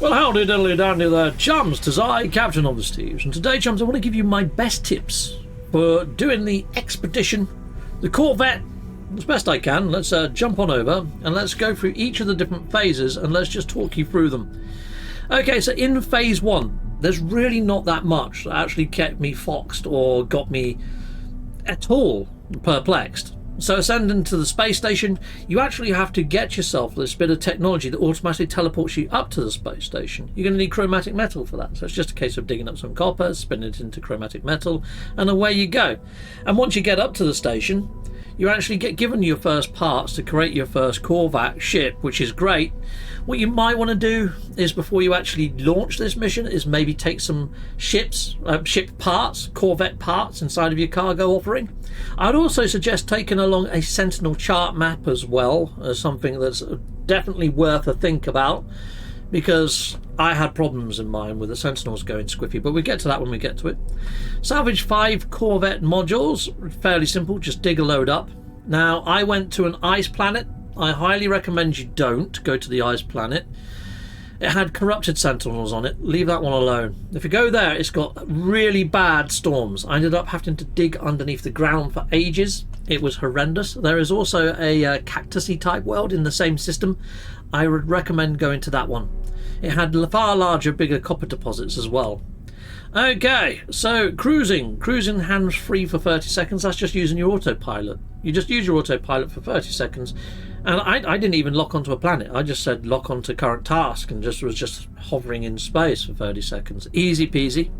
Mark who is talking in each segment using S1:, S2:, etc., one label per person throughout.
S1: Well, howdy diddly dandy there, chums. 'Tis I, Captain of the Steves, and today, chums, I want to give you my best tips for doing the expedition, the Corvette, as best I can. Let's jump on over and let's go through each of the different phases and let's just talk you through them. Okay, so in phase one, there's really not that much that actually kept me foxed or got me at all perplexed. So ascending to the space station, you actually have to get yourself this bit of technology that automatically teleports you up to the space station. You're going to need chromatic metal for that. So it's just a case of digging up some copper, spinning it into chromatic metal, and away you go. And once you get up to the station, you actually get given your first parts to create your first Corvette ship, which is great. What you might want to do is, before you actually launch this mission, is maybe take some ship parts, Corvette parts, inside of your cargo offering. I'd also suggest taking along a Sentinel chart map as well, as something that's definitely worth a think about, because I had problems in mine with the Sentinels going squiffy, but we'll get to that when we get to it. Salvage 5 Corvette modules, fairly simple, just dig a load up. Now, I went to an ice planet. I highly recommend you don't go to the ice planet. It had corrupted Sentinels on it. Leave that one alone. If you go there, it's got really bad storms. I ended up having to dig underneath the ground for ages. It was horrendous. There is also a cactusy type world in the same system. I would recommend going to that one. It had far larger, bigger copper deposits as well. Okay, so cruising hands-free for 30 seconds. That's just using your autopilot. You just use your autopilot for 30 seconds. And I didn't even lock onto a planet. I just said lock onto current task and was just hovering in space for 30 seconds. Easy peasy.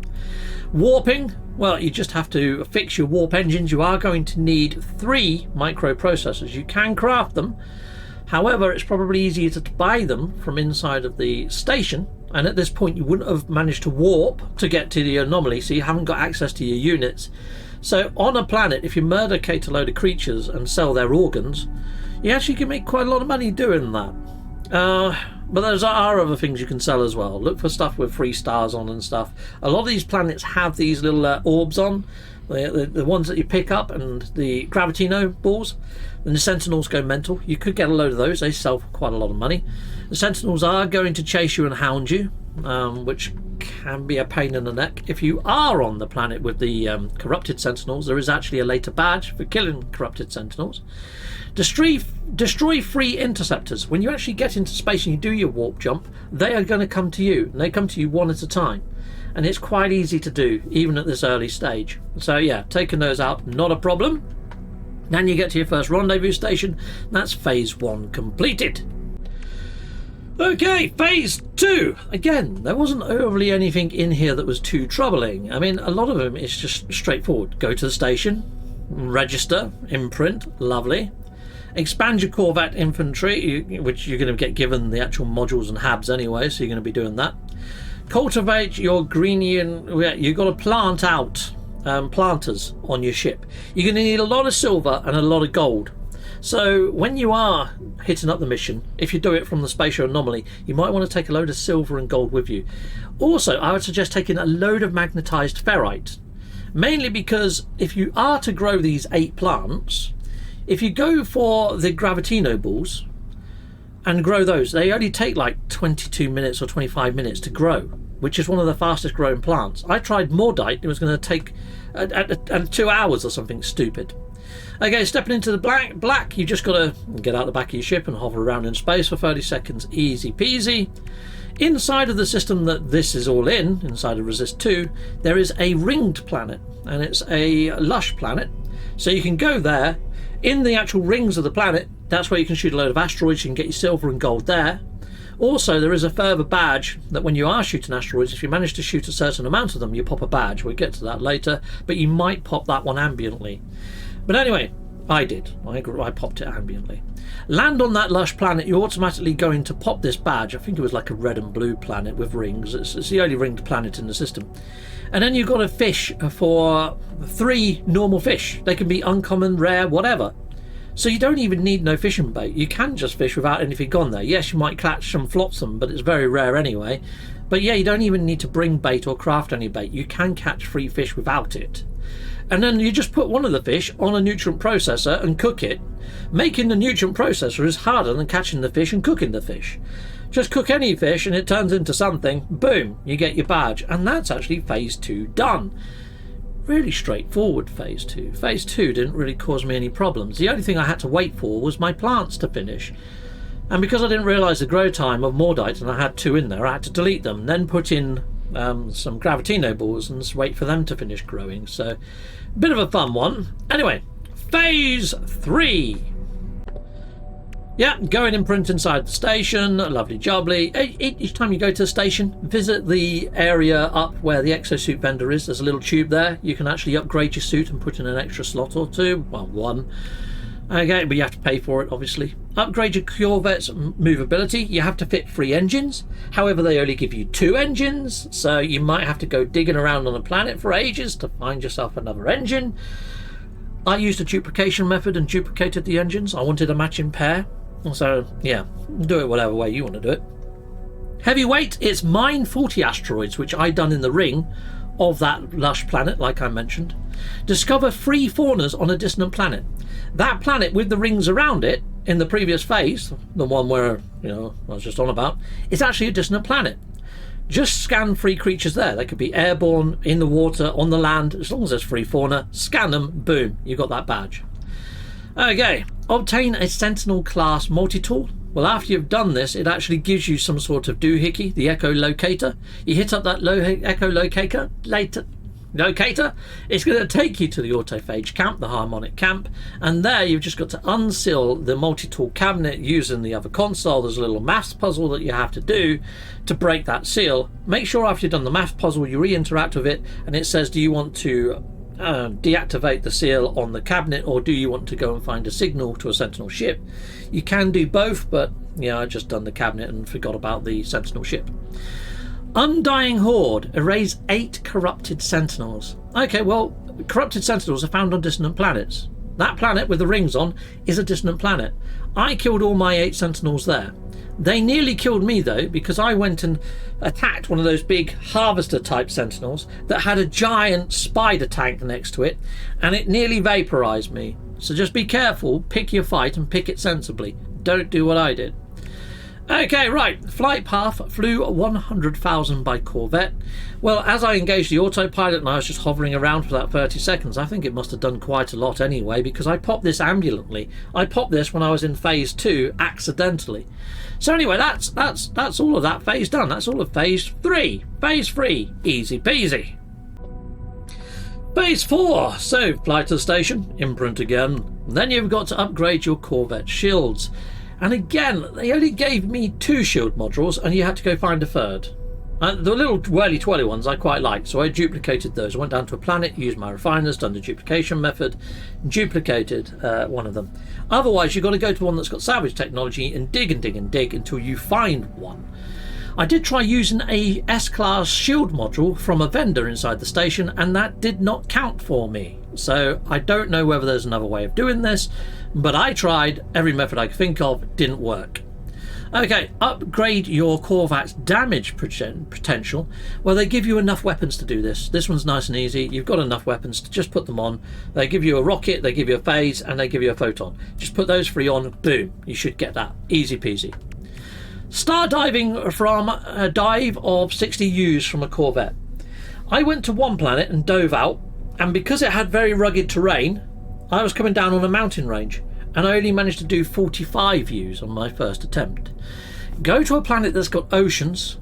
S1: Warping, well, you just have to fix your warp engines. You are going to need 3 microprocessors. You can craft them. However, it's probably easier to buy them from inside of the station. And at this point, you wouldn't have managed to warp to get to the anomaly, so you haven't got access to your units. So on a planet, if you murdercate a load of creatures and sell their organs, you actually can make quite a lot of money doing that. But there are other things you can sell as well. Look for stuff with 3 stars on and stuff. A lot of these planets have these little orbs on, the ones that you pick up, and the gravitino balls. And the Sentinels go mental. You could get a load of those. They sell for quite a lot of money. The Sentinels are going to chase you and hound you, which can be a pain in the neck. If you are on the planet with the corrupted Sentinels, there is actually a later badge for killing corrupted Sentinels. Destroy free interceptors. When you actually get into space and you do your warp jump, they are going to come to you, and they come to you one at a time. And it's quite easy to do, even at this early stage. So yeah, taking those out, not a problem. Then you get to your first rendezvous station. That's phase 1 completed. Okay, phase 2. Again, there wasn't overly anything in here that was too troubling. I mean, a lot of them is just straightforward. Go to the station, register, imprint, lovely. Expand your Corvette infantry, which you're going to get given the actual modules and habs anyway, so you're going to be doing that. Cultivate your greenian. You've got to plant out planters on your ship. You're going to need a lot of silver and a lot of gold. So when you are hitting up the mission, if you do it from the spatial anomaly, you might want to take a load of silver and gold with you. Also, I would suggest taking a load of magnetized ferrite, mainly because if you are to grow these 8 plants, if you go for the gravitino balls and grow those, they only take like 22 minutes or 25 minutes to grow, which is one of the fastest growing plants. I tried Mordite, it was going to take 2 hours or something stupid. Okay, stepping into the black, you just got to get out the back of your ship and hover around in space for 30 seconds, easy peasy. Inside of the system that this is all in, inside of Resist 2, there is a ringed planet, and it's a lush planet. So you can go there. In the actual rings of the planet, that's where you can shoot a load of asteroids. You can get your silver and gold there. Also, there is a further badge that when you are shooting asteroids, if you manage to shoot a certain amount of them, you pop a badge. We'll get to that later, but you might pop that one ambiently. But anyway, I did. I popped it ambiently. Land on that lush planet, you're automatically going to pop this badge. I think it was like a red and blue planet with rings. It's the only ringed planet in the system. And then you've got to fish for 3 normal fish. They can be uncommon, rare, whatever. So you don't even need no fishing bait. You can just fish without anything on there. Yes, you might catch some flotsam, but it's very rare anyway. But yeah, you don't even need to bring bait or craft any bait. You can catch free fish without it. And then you just put one of the fish on a nutrient processor and cook it. Making the nutrient processor is harder than catching the fish and cooking the fish. Just cook any fish and it turns into something. Boom, you get your badge. And that's actually phase 2 done. Really straightforward phase 2. Phase 2 didn't really cause me any problems. The only thing I had to wait for was my plants to finish. And because I didn't realise the grow time of Mordite and I had 2 in there, I had to delete them, then put in some Gravitino balls and just wait for them to finish growing. So, a bit of a fun one. Anyway, phase 3. Yeah, go and imprint inside the station, lovely jubbly. Each time you go to the station, visit the area up where the exosuit vendor is. There's a little tube there. You can actually upgrade your suit and put in an extra slot or 2. Well, 1. Okay, but you have to pay for it, obviously. Upgrade your Corvette's movability. You have to fit 3 engines. However, they only give you 2 engines, so you might have to go digging around on the planet for ages to find yourself another engine. I used a duplication method and duplicated the engines. I wanted a matching pair. So, yeah, do it whatever way you want to do it. Heavyweight, it's mine 40 asteroids, which I done in the ring of that lush planet, like I mentioned. Discover 3 faunas on a distant planet. That planet with the rings around it in the previous phase, the one where, I was just on about, is actually a distant planet. Just scan 3 creatures there. They could be airborne, in the water, on the land. As long as there's 3 fauna, scan them, boom, you got that badge. Okay, obtain a Sentinel class multi-tool. Well, after you've done this, it actually gives you some sort of doohickey, the echolocator. You hit up that echolocator, it's going to take you to the autophage camp, the harmonic camp, and there you've just got to unseal the multi-tool cabinet using the other console. There's a little maths puzzle that you have to do to break that seal. Make sure after you've done the maths puzzle you re-interact with it, and it says, do you want to deactivate the seal on the cabinet, or do you want to go and find a signal to a Sentinel ship? You can do both, but yeah, I just done the cabinet and forgot about the Sentinel ship. Undying Horde, erase 8 corrupted Sentinels. Okay, well, corrupted Sentinels are found on distant planets. That planet with the rings on is a distant planet. I killed all my 8 Sentinels there. They nearly killed me though, because I went and attacked one of those big harvester type Sentinels that had a giant spider tank next to it, and it nearly vaporized me. So just be careful, pick your fight and pick it sensibly. Don't do what I did. Okay, right, flight path, flew 100,000 by Corvette. Well, as I engaged the autopilot and I was just hovering around for that 30 seconds, I think it must have done quite a lot anyway, because I popped this ambulantly. I popped this when I was in phase 2 accidentally. So anyway, that's all of that phase done. That's all of phase 3. Phase 3, easy peasy. Phase 4, so fly to the station, imprint again. Then you've got to upgrade your Corvette shields. And again, they only gave me 2 shield modules and you had to go find a 3rd. The little whirly-twirly ones I quite liked, so I duplicated those. I went down to a planet, used my refiners, done the duplication method, duplicated one of them. Otherwise, you've got to go to one that's got salvage technology and dig and dig and dig until you find one. I did try using a S-class shield module from a vendor inside the station, and that did not count for me. So I don't know whether there's another way of doing this, but I tried. Every method I could think of didn't work. Okay, upgrade your Corvette's damage potential. Well, they give you enough weapons to do this. This one's nice and easy. You've got enough weapons to just put them on. They give you a rocket, they give you a phase, and they give you a photon. Just put those 3 on, boom, you should get that. Easy peasy. Star diving from a dive of 60 U's from a Corvette. I went to one planet and dove out, and because it had very rugged terrain, I was coming down on a mountain range, and I only managed to do 45 U's on my first attempt. Go to a planet that's got oceans,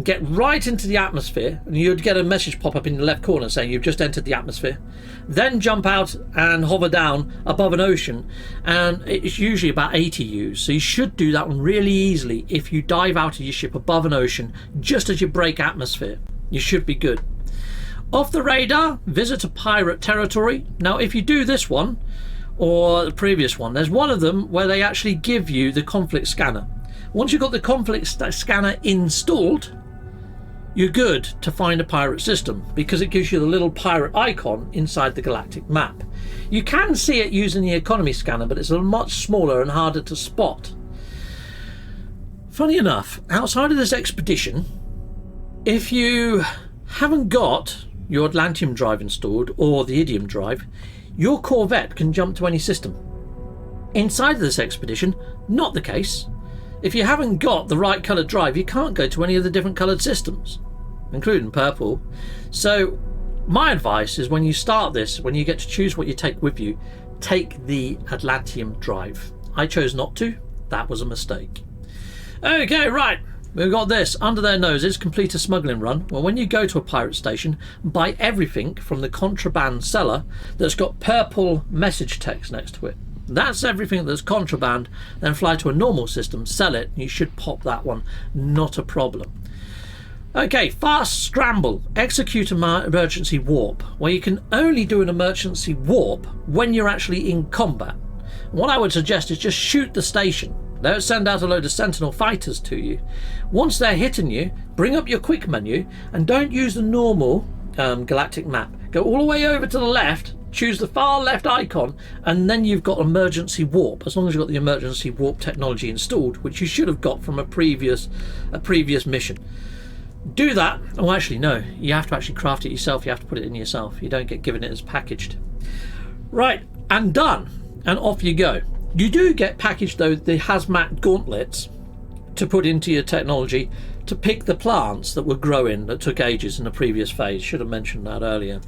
S1: get right into the atmosphere, and you'd get a message pop up in the left corner saying you've just entered the atmosphere. Then jump out and hover down above an ocean, and it's usually about 80 U's, so you should do that one really easily if you dive out of your ship above an ocean just as you break atmosphere. You should be good. Off the radar, visit a pirate territory. Now if you do this one or the previous one, there's one of them where they actually give you the conflict scanner. Once you've got the conflict scanner installed, you're good to find a pirate system, because it gives you the little pirate icon inside the galactic map. You can see it using the economy scanner, but it's a much smaller and harder to spot. Funny enough, outside of this expedition, if you haven't got your Atlantium drive installed or the Idiom drive, your Corvette can jump to any system. Inside of this expedition, not the case. If you haven't got the right coloured drive, you can't go to any of the different coloured systems, including purple. So my advice is, when you start this, when you get to choose what you take with you, take the Atlantium drive. I chose not to. That was a mistake. Okay, right. We've got this. Under their noses, complete a smuggling run. Well, when you go to a pirate station, buy everything from the contraband seller that's got purple message text next to it. That's everything that's contraband. Then fly to a normal system, sell it. You should pop that one. Not a problem. Okay, fast scramble. Execute an emergency warp. Well, you can only do an emergency warp when you're actually in combat. What I would suggest is just shoot the station. They'll send out a load of Sentinel fighters to you. Once they're hitting you, bring up your quick menu and don't use the normal galactic map. Go all the way over to the left, choose the far left icon, and then you've got emergency warp, as long as you've got the emergency warp technology installed, which you should have got from a previous mission. Do that. Oh, actually, no. You have to actually craft it yourself. You have to put it in yourself. You don't get given it as packaged. Right, and done. And off you go. You do get packaged, though, the hazmat gauntlets to put into your technology to pick the plants that were growing that took ages in the previous phase. Should have mentioned that earlier.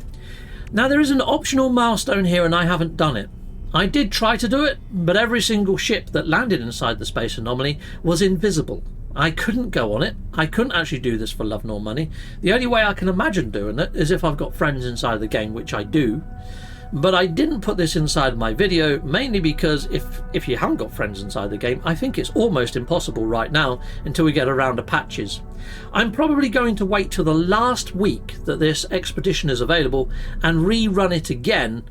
S1: Now, there is an optional milestone here, and I haven't done it. I did try to do it, but every single ship that landed inside the space anomaly was invisible. I couldn't go on it. I couldn't actually do this for love nor money. The only way I can imagine doing it is if I've got friends inside the game, which I do. But I didn't put this inside my video, mainly because if you haven't got friends inside the game, I think it's almost impossible right now until we get around to patches. I'm probably going to wait till the last week that this expedition is available and rerun it again,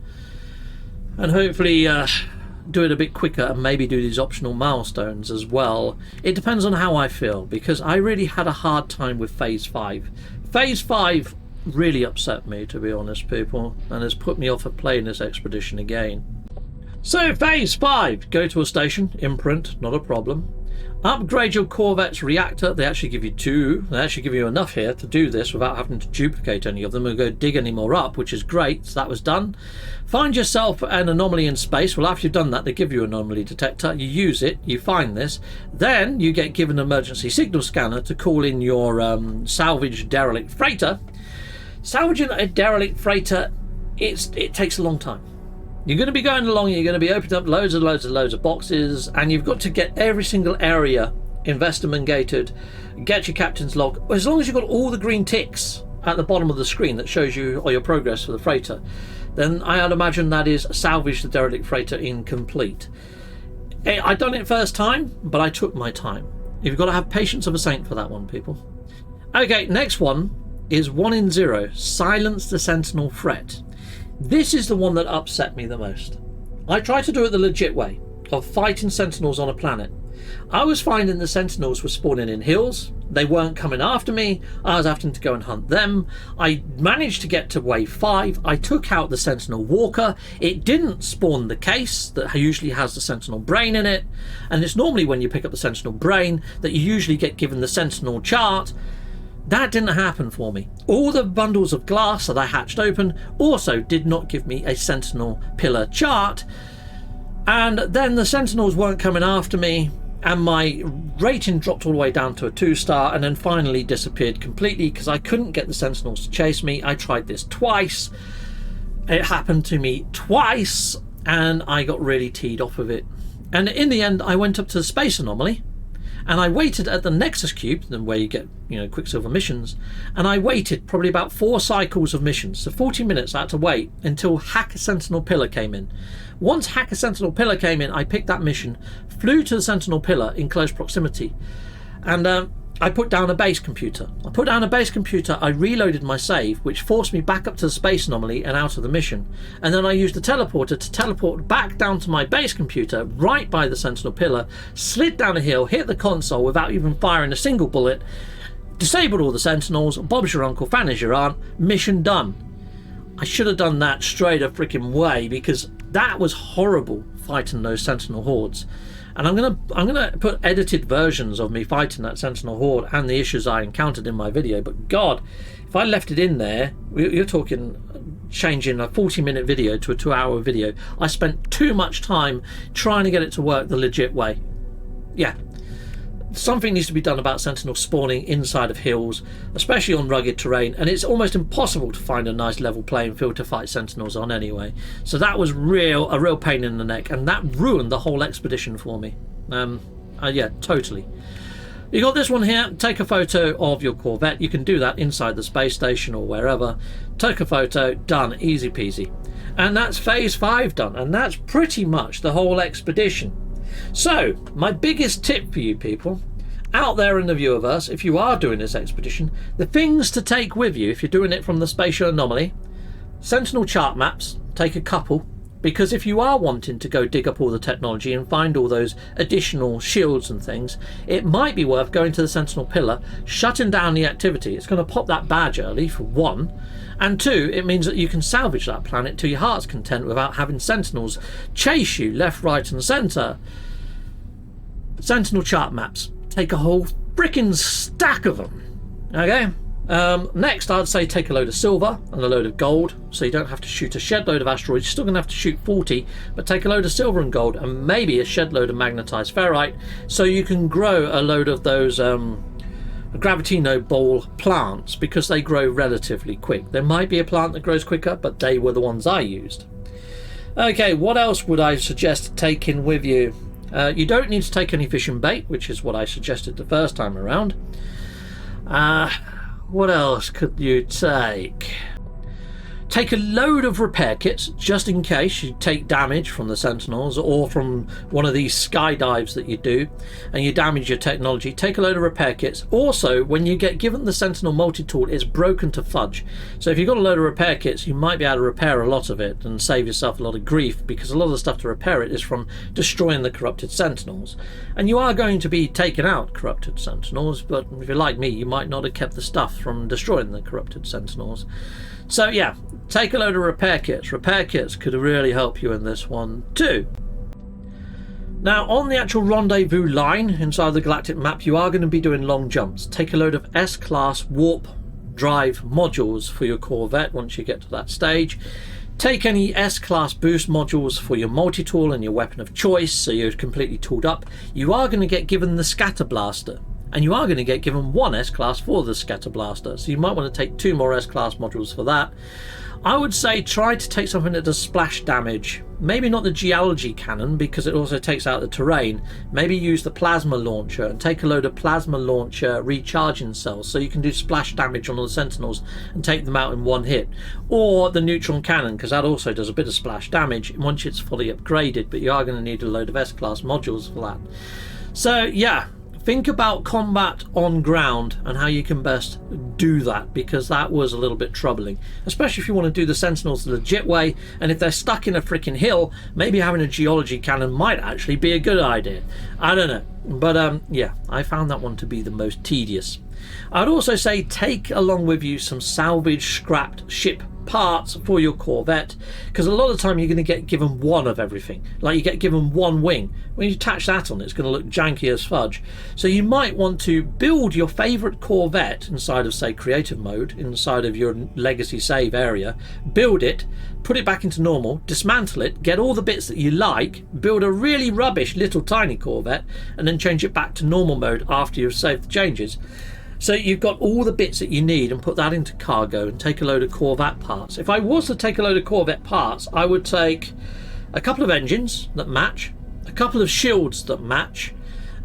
S1: and hopefully do it a bit quicker and maybe do these optional milestones as well. It depends on how I feel, because I really had a hard time with Phase 5. Phase 5 really upset me, to be honest, people, and has put me off of playing this expedition again. So Phase 5, go to a station, imprint, not a problem. Upgrade your Corvette's reactor. They actually give you 2. They actually give you enough here to do this without having to duplicate any of them and go dig any more up, which is great. So that was done. Find yourself an anomaly in space. Well, after you've done that, they give you an anomaly detector. You use it, you find this. Then you get given an emergency signal scanner to call in your salvaged derelict freighter. Salvaging a derelict freighter, it takes a long time. You're going to be going along, you're going to be opening up loads of boxes, and you've got to get every single area investment gated, get your captain's log. As long as you've got all the green ticks at the bottom of the screen that shows you all your progress for the freighter, then I'd imagine that is salvage the derelict freighter incomplete. I'd done it first time, but I took my time. You've got to have patience of a saint for that one, people. Okay, next one is 1 in 0, silence the sentinel threat. This is the one that upset me the most. I tried to do it the legit way of fighting sentinels on a planet. I was finding the sentinels were spawning in hills. They weren't coming after me. I was having to go and hunt them. I managed to get to wave 5. I took out the sentinel walker. It didn't spawn the case that usually has the sentinel brain in it, and it's normally when you pick up the sentinel brain that you usually get given the sentinel chart. That didn't happen for me. All the bundles of glass that I hatched open also did not give me a sentinel pillar chart, and then the sentinels weren't coming after me, and my rating dropped all the way down to a 2-star, and then finally disappeared completely because I couldn't get the sentinels to chase me. I tried this twice. It happened to me twice, and I got really teed off of it. And in the end, I went up to the space anomaly, and I waited at the Nexus Cube, where you get, Quicksilver missions, and I waited probably about 4 cycles of missions, so 40 minutes I had to wait until Hacker Sentinel Pillar came in. Once Hacker Sentinel Pillar came in, I picked that mission, flew to the Sentinel Pillar in close proximity, and I put down a base computer. I reloaded my save, which forced me back up to the space anomaly and out of the mission. And then I used the teleporter to teleport back down to my base computer, right by the Sentinel Pillar, slid down a hill, hit the console without even firing a single bullet, disabled all the Sentinels, Bob's your uncle, Fan is your aunt, mission done. I should have done that straight a freaking way, because that was horrible fighting those Sentinel hordes. And I'm gonna put edited versions of me fighting that Sentinel horde and the issues I encountered in my video. But God, if I left it in there, you're talking changing a 40-minute video to a 2-hour video. I spent too much time trying to get it to work the legit way. Yeah, something needs to be done about sentinels spawning inside of hills, especially on rugged terrain, and it's almost impossible to find a nice level playing field to fight sentinels on anyway. So that was a real pain in the neck, and that ruined the whole expedition for me. Yeah, totally. You got this one here. Take a photo of your Corvette. You can do that inside the space station or wherever. Take a photo, done, easy peasy. And that's phase 5 done, and that's pretty much the whole expedition. So my biggest tip for you people out there in the viewerverse, if you are doing this expedition, the things to take with you if you're doing it from the spatial anomaly: sentinel chart maps, take a couple, because if you are wanting to go dig up all the technology and find all those additional shields and things, it might be worth going to the sentinel pillar, shutting down the activity. It's going to pop that badge early, for one, and two, it means that you can salvage that planet to your heart's content without having sentinels chase you left, right and centre. Sentinel chart maps, take a whole freaking stack of them. Okay, next I'd say take a load of silver and a load of gold, so you don't have to shoot a shed load of asteroids. You're still going to have to shoot 40, but take a load of silver and gold and maybe a shed load of magnetized ferrite, so you can grow a load of those gravitino ball plants, because they grow relatively quick. There might be a plant that grows quicker, but they were the ones I used. Okay, what else would I suggest taking with you? You don't need to take any fishing bait, which is what I suggested the first time around. What else could you take? Take a load of repair kits, just in case you take damage from the sentinels or from one of these skydives that you do and you damage your technology. Take a load of repair kits. Also, when you get given the sentinel multi-tool, it's broken to fudge. So if you've got a load of repair kits, you might be able to repair a lot of it and save yourself a lot of grief, because a lot of the stuff to repair it is from destroying the corrupted sentinels. And you are going to be taking out corrupted sentinels, but if you're like me, you might not have kept the stuff from destroying the corrupted sentinels. So yeah, take a load of repair kits. Repair kits could really help you in this one too. Now, on the actual rendezvous line inside the galactic map, you are going to be doing long jumps. Take a load of S-class warp drive modules for your Corvette once you get to that stage. Take any S-class boost modules for your multi-tool and your weapon of choice, so you're completely tooled up. You are going to get given the scatter blaster, and you are going to get given one S-class for the scatter blaster, so you might want to take 2 more S-class modules for that. I would say try to take something that does splash damage. Maybe not the geology cannon, because it also takes out the terrain. Maybe use the plasma launcher and take a load of plasma launcher recharging cells, so you can do splash damage on all the sentinels and take them out in one hit. Or the neutron cannon, because that also does a bit of splash damage once it's fully upgraded, but you are going to need a load of S-class modules for that. So yeah, think about combat on ground and how you can best do that, because that was a little bit troubling, especially if you want to do the sentinels the legit way, and if they're stuck in a freaking hill, maybe having a geology cannon might actually be a good idea. I don't know, but yeah, I found that one to be the most tedious. I'd also say take along with you some salvaged scrapped ship parts for your Corvette, because a lot of the time you're going to get given one of everything. Like you get given one wing. When you attach that on, it's going to look janky as fudge. So you might want to build your favorite Corvette inside of, say, creative mode, inside of your legacy save area. Build it, put it back into normal, dismantle it, get all the bits that you like, build a really rubbish little tiny Corvette, and then change it back to normal mode after you've saved the changes. So you've got all the bits that you need, and put that into cargo and take a load of Corvette parts. If I was to take a load of Corvette parts, I would take a couple of engines that match, a couple of shields that match,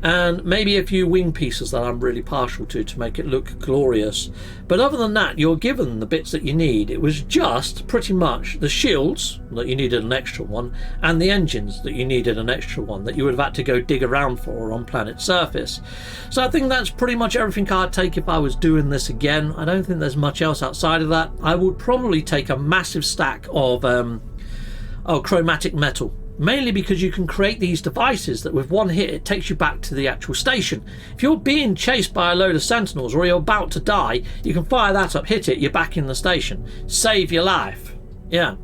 S1: and maybe a few wing pieces that I'm really partial to make it look glorious. But other than that, you're given the bits that you need. It was just pretty much the shields that you needed an extra one, and the engines that you needed an extra one, that you would have had to go dig around for on planet surface. So I think that's pretty much everything I'd take if I was doing this again. I don't think there's much else outside of that. I would probably take a massive stack of chromatic metal, mainly because you can create these devices that with one hit it takes you back to the actual station. If you're being chased by a load of sentinels or you're about to die, you can fire that up, hit it, you're back in the station. Save your life. Yeah.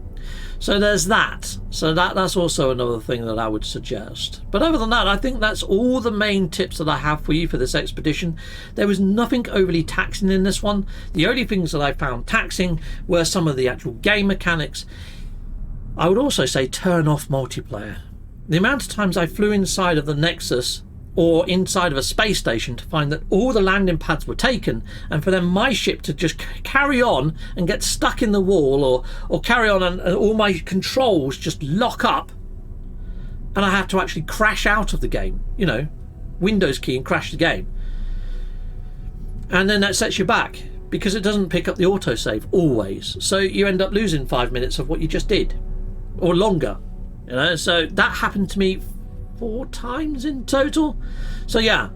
S1: So there's that. So that's also another thing that I would suggest. But other than that, I think that's all the main tips that I have for you for this expedition. There was nothing overly taxing in this one. The only things that I found taxing were some of the actual game mechanics. I would also say turn off multiplayer. The amount of times I flew inside of the Nexus or inside of a space station to find that all the landing pads were taken, and for then my ship to just carry on and get stuck in the wall, or carry on and all my controls just lock up, and I had to actually crash out of the game, you know, Windows key and crash the game. And then that sets you back because it doesn't pick up the autosave always, so you end up losing 5 minutes of what you just did, or longer, you know. So that happened to me 4 times in total. So yeah,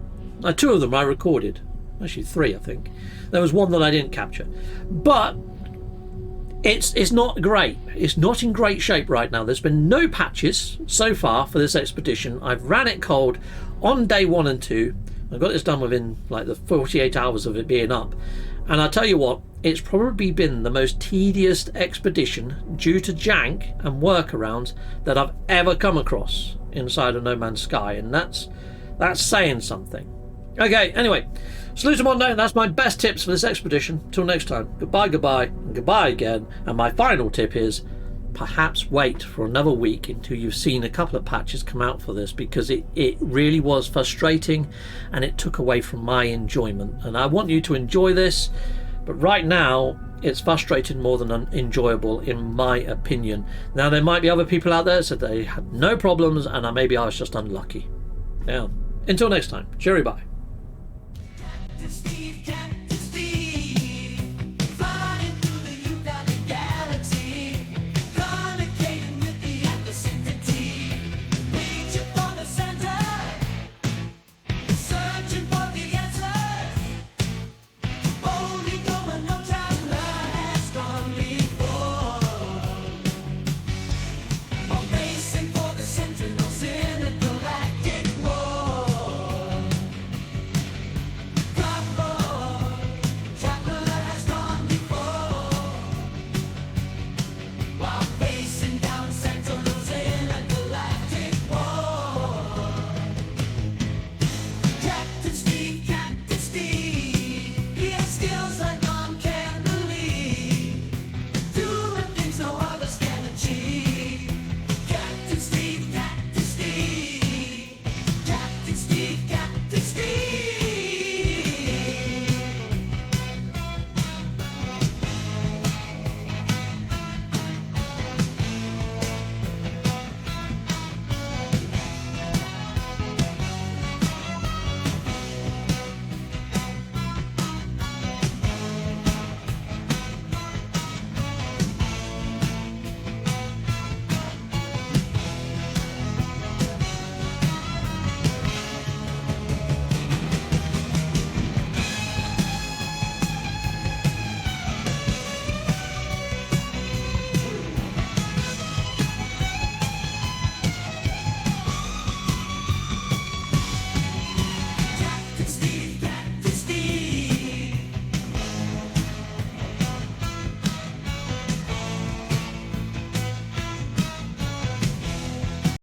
S1: 2 of them I recorded, actually 3 I think. There was one that I didn't capture, but it's not great. It's not in great shape right now. There's been no patches so far for this expedition. I've ran it cold on day 1 and 2. I got this done within like the 48 hours of it being up, and I tell you what, it's probably been the most tedious expedition due to jank and workarounds that I've ever come across inside of No Man's Sky, and that's saying something. Okay, anyway, salute to Mondo. That's my best tips for this expedition. Till next time, goodbye, and goodbye again. And my final tip is perhaps wait for another week until you've seen a couple of patches come out for this, because it really was frustrating and it took away from my enjoyment. And I want you to enjoy this, but right now it's frustrating more than enjoyable in my opinion. Now there might be other people out there that said they had no problems, and maybe I was just unlucky. Yeah. Until next time, cheery bye.